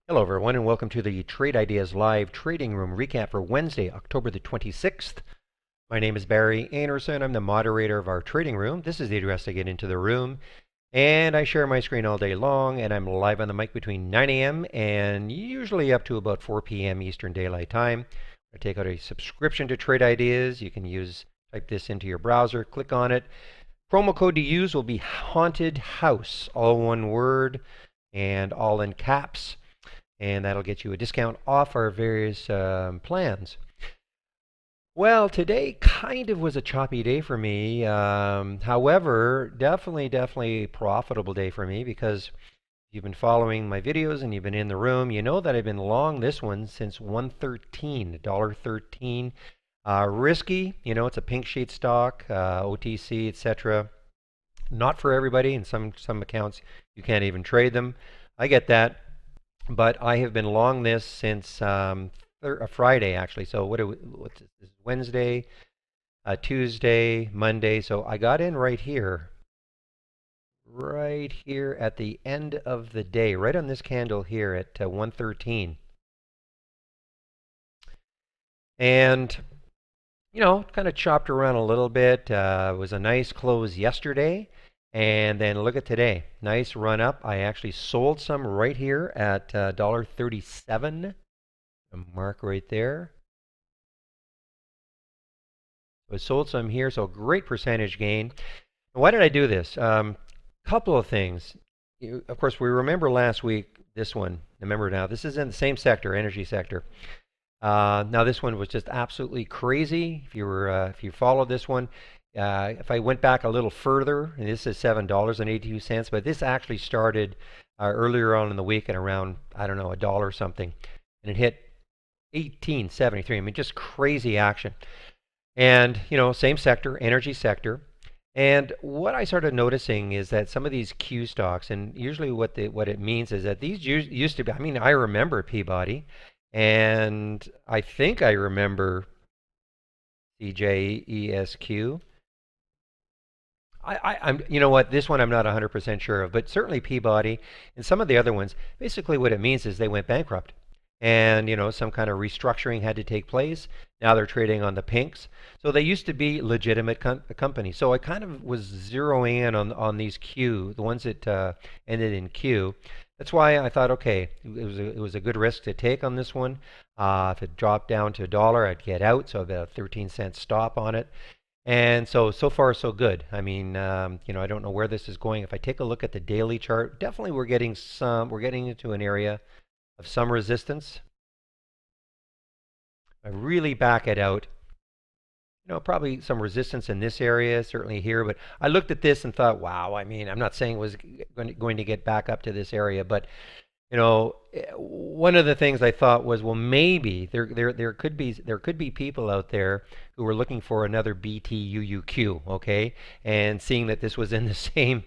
Hello, everyone, and welcome to the Trade Ideas Live Trading Room recap for Wednesday, October the 26th. My name is Barry Anderson. I'm the moderator of our trading room. This is the address to get into the room. And I share my screen all day long, and I'm live on the mic between 9 a.m. and usually up to about 4 p.m. Eastern Daylight Time. I take out a subscription to Trade Ideas. You can type this into your browser, click on it. Promo code to use will be Haunted House, all one word and all in caps. And that'll get you a discount off our various plans. Well, today kind of was a choppy day for me. However, definitely a profitable day for me because if you've been following my videos and you've been in the room, you know that I've been long this one since 113, $1.13. Risky, it's a pink sheet stock, OTC, etc. Not for everybody. In some accounts, you can't even trade them. I get that. But I have been long this since Friday, actually. So what's this? Wednesday, Tuesday, Monday. So I got in right here at the end of the day, right on this candle here at 113. And, kind of chopped around a little bit. It was a nice close yesterday. And then look at today. Nice run up. I actually sold some right here at $1.37. A mark right there. I sold some here, so great percentage gain. Why did I do this? Couple of things. Of course, we remember last week this one. Remember now, this is in the same sector, energy sector. Now this one was just absolutely crazy. If you followed this one. If I went back a little further, and this is $7.82, but this actually started earlier on in the week at around, I don't know, $1 something, and it hit 18.73. I mean, just crazy action. And same sector, energy sector. And what I started noticing is that some of these Q stocks, and usually what it means is that these used to be. I mean, I remember Peabody, and I think I remember CJESQ. I'm, this one I'm not 100% sure of, but certainly Peabody and some of the other ones, basically what it means is they went bankrupt. And, some kind of restructuring had to take place. Now they're trading on the pinks. So they used to be legitimate companies. So I kind of was zeroing in on these Q, the ones that ended in Q. That's why I thought, okay, it was a good risk to take on this one. If it dropped down to $1, I'd get out. So about a 13-cent stop on it. And so far so good. I mean, I don't know where this is going. If I take a look at the daily chart, definitely we're getting into an area of some resistance. I really back it out. Probably some resistance in this area, certainly here. But I looked at this and thought, wow. I mean, I'm not saying it was going to get back up to this area, but one of the things I thought was, well, maybe there could be people out there who were looking for another BTUUQ, okay, and seeing that this was in the same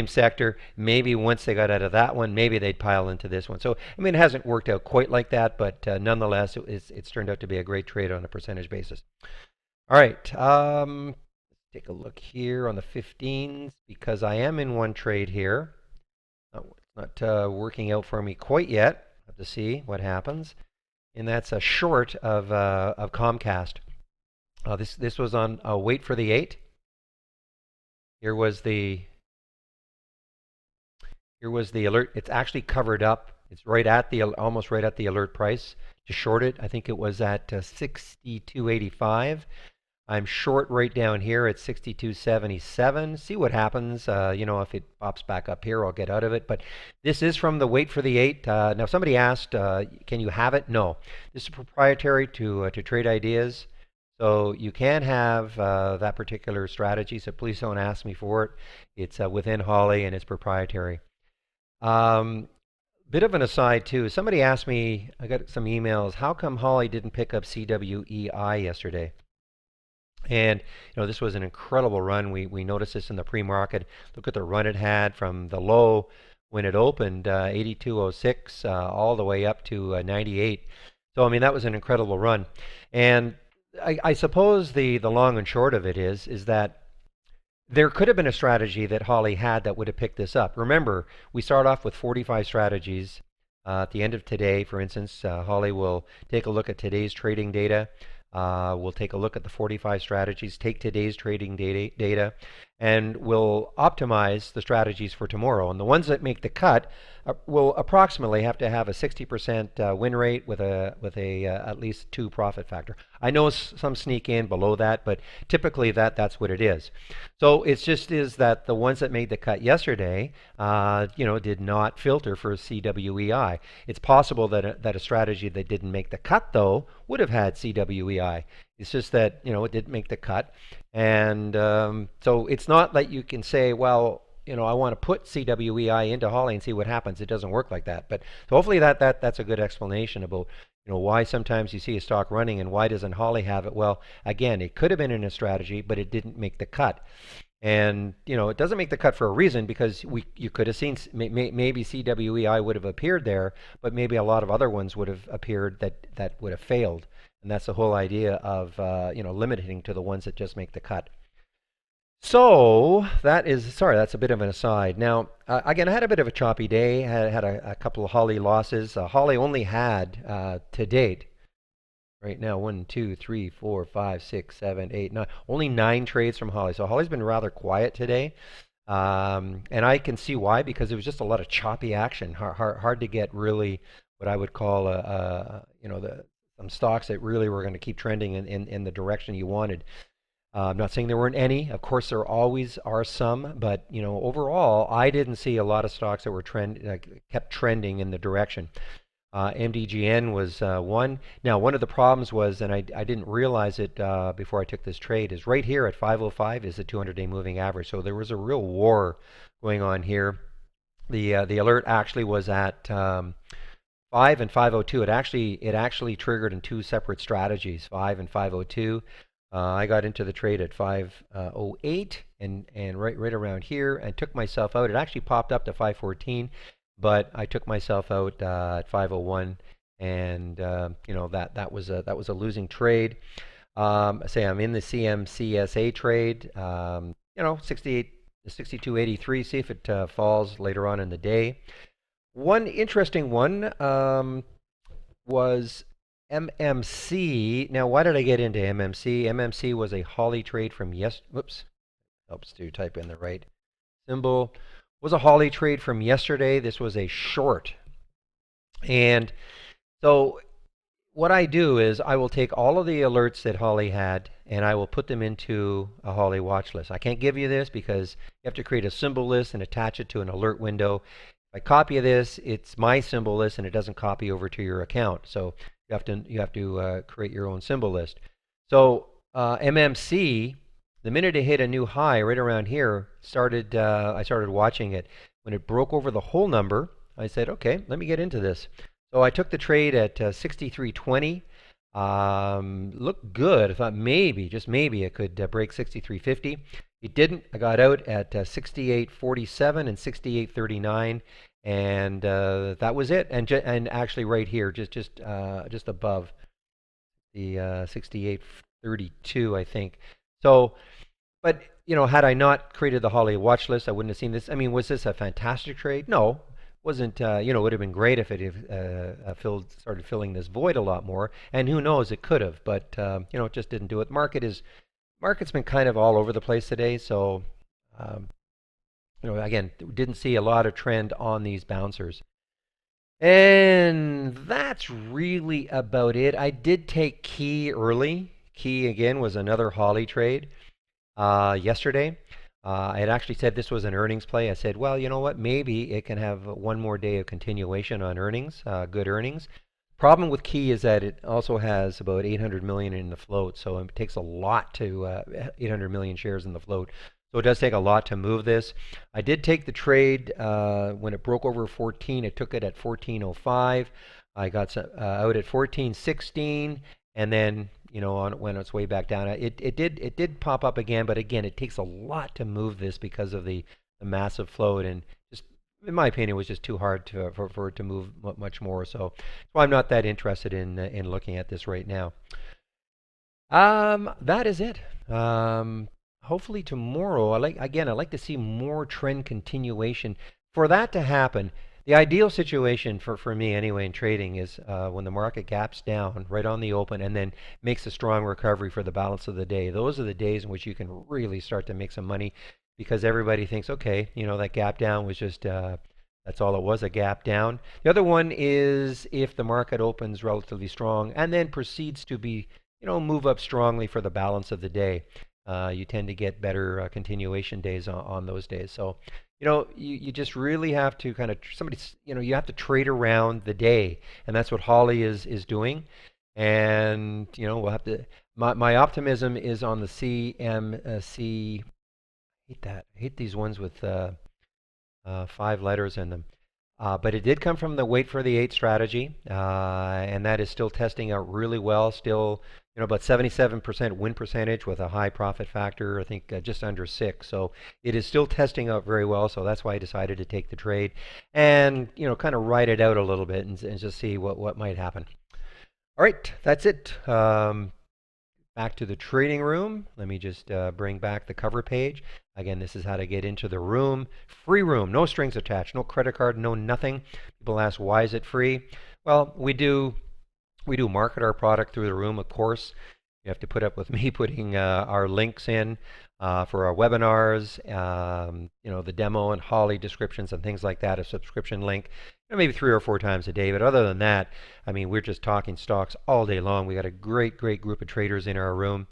sector, maybe once they got out of that one, maybe they'd pile into this one. So I mean, it hasn't worked out quite like that, but nonetheless, it's turned out to be a great trade on a percentage basis. All right, take a look here on the 15s because I am in one trade here. Not working out for me quite yet. Have to see what happens, and that's a short of Comcast. This was on wait for the 8. Here was the alert. It's actually covered up. It's almost right at the alert price. To short it, I think it was at 62.85. I'm short right down here at 62.77. See what happens. If it pops back up here, I'll get out of it. But this is from the wait for the 8. Now, somebody asked, can you have it? No. This is proprietary to Trade Ideas. So you can have that particular strategy. So please don't ask me for it. It's within Holly and it's proprietary. Bit of an aside too. Somebody asked me, I got some emails, how come Holly didn't pick up CWEI yesterday? And this was an incredible run. We noticed this in the pre-market. Look at the run it had from the low when it opened, 82.06, all the way up to 98. So I mean that was an incredible run. And I suppose the long and short of it is that there could have been a strategy that Holly had that would have picked this up. Remember, we start off with 45 strategies. At the end of today, for instance, Holly will take a look at today's trading data. We'll take a look at the 45 strategies, take today's trading data, and we'll optimize the strategies for tomorrow. And the ones that make the cut will approximately have to have a 60% win rate with a at least 2 profit factor. I know some sneak in below that, but typically that's what it is. So it's just is that the ones that made the cut yesterday, did not filter for CWEI. It's possible that a strategy that didn't make the cut though would have had CWEI. It's just that it didn't make the cut, and so it's not like you can say, well, I want to put CWEI into Holly and see what happens. It doesn't work like that. But so hopefully that's a good explanation about why sometimes you see a stock running and why doesn't Holly have it. Well, again, it could have been in a strategy, but it didn't make the cut. And it doesn't make the cut for a reason, because you could have seen maybe CWEI would have appeared there, but maybe a lot of other ones would have appeared that would have failed. And that's the whole idea of limiting to the ones that just make the cut. So that's a bit of an aside. Now, again, I had a bit of a choppy day. Had a couple of Holly losses. Holly only had to date, right now, 1, 2, 3, 4, 5, 6, 7, 8, 9. Only 9 trades from Holly. So Holly's been rather quiet today. And I can see why, because it was just a lot of choppy action. Hard to get really what I would call some stocks that really were going to keep trending in the direction you wanted. I'm not saying there weren't any. Of course, there always are some, but overall, I didn't see a lot of stocks that were kept trending in the direction. MDGN was one. Now, one of the problems was, and I didn't realize it before I took this trade, is right here at 505 is the 200-day moving average. So there was a real war going on here. The alert actually was at 5 and 502. It actually triggered in 2 separate strategies, 5 and 502. I got into the trade at 508 and right around here, and took myself out. It actually popped up to 514, but I took myself out at 501, and that was a losing trade. Say I'm in the CMCSA trade. 62.83. See if it falls later on in the day. One interesting one was MMC. Now, why did I get into MMC? MMC was a Holly trade from whoops. Helps to type in the right symbol. Was a Holly trade from yesterday. This was a short. And so what I do is I will take all of the alerts that Holly had and I will put them into a Holly watch list. I can't give you this because you have to create a symbol list and attach it to an alert window. If I copy this, it's my symbol list and it doesn't copy over to your account. So you have to create your own symbol list. So MMC, the minute it hit a new high right around here, I started watching it. When it broke over the whole number, I said, okay, let me get into this. So I took the trade at 63.20. Looked good. I thought maybe, just maybe, it could break 63.50. It didn't. I got out at 68.47 and 68.39. And that was it. And actually right here, just above the 68.32, I think. So, but had I not created the Holly watch list, I wouldn't have seen this. I mean, was this a fantastic trade? No, wasn't. It would have been great if it started filling this void a lot more. And who knows, it could have. But it just didn't do it. Market's been kind of all over the place today. So. Again, didn't see a lot of trend on these bouncers. And that's really about it. I did take Key early. Key, again, was another Holly trade yesterday. I had actually said this was an earnings play. I said, well, you know what? Maybe it can have one more day of continuation on earnings, good earnings. Problem with Key is that it also has about 800 million in the float. So it takes a lot to 800 million shares in the float. So it does take a lot to move this. I did take the trade when it broke over 14. It took it at 14.05. I got out at 14.16, and then when it's way back down, it did pop up again. But again, it takes a lot to move this because of the massive float, and just in my opinion, it was just too hard for it to move much more. So I'm not that interested in looking at this right now. That is it. Hopefully tomorrow, I'd like to see more trend continuation. For that to happen, The ideal situation for me anyway in trading is when the market gaps down right on the open and then makes a strong recovery for the balance of the day. Those are the days in which you can really start to make some money because everybody thinks, okay, that gap down was just that's all it was, a gap down. The other one is if the market opens relatively strong and then proceeds to be, move up strongly for the balance of the day. You tend to get better continuation days on those days. So, you just really have to kind of you have to trade around the day, and that's what Holly is doing. And we'll have to. My optimism is on the CMC. I hate that. I hate these ones with 5 letters in them. But it did come from the wait for the 8 strategy, and that is still testing out really well. Still, about 77% win percentage with a high profit factor, I think just under 6. So it is still testing out very well. So that's why I decided to take the trade and, kind of ride it out a little bit and just see what might happen. All right, that's it. Back to the trading room. Let me just bring back the cover page. Again, this is how to get into the room. Free room, no strings attached, no credit card, no nothing. People ask, why is it free? Well, we do market our product through the room, of course. You have to put up with me putting our links in for our webinars, the demo and Holly descriptions and things like that, a subscription link, maybe 3 or 4 times a day. But other than that, I mean, we're just talking stocks all day long. We got a great group of traders in our room.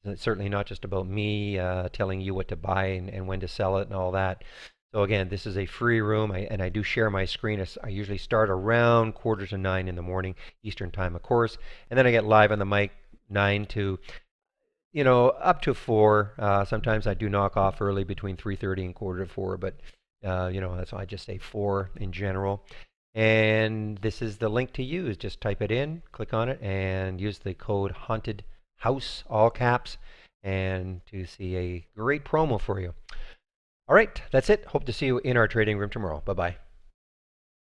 It's certainly not just about me telling you what to buy and when to sell it and all that. So again, this is a free room, and I do share my screen. I usually start around 8:45 in the morning, Eastern time, of course, and then I get live on the mic 9 to up to 4. Sometimes I do knock off early between 3:30 and 3:45, but that's why I just say 4 in general. And this is the link to use. Just type it in, click on it, and use the code Haunted House, all caps, and to see a great promo for you. All right, that's it. Hope to see you in our trading room tomorrow. Bye-bye.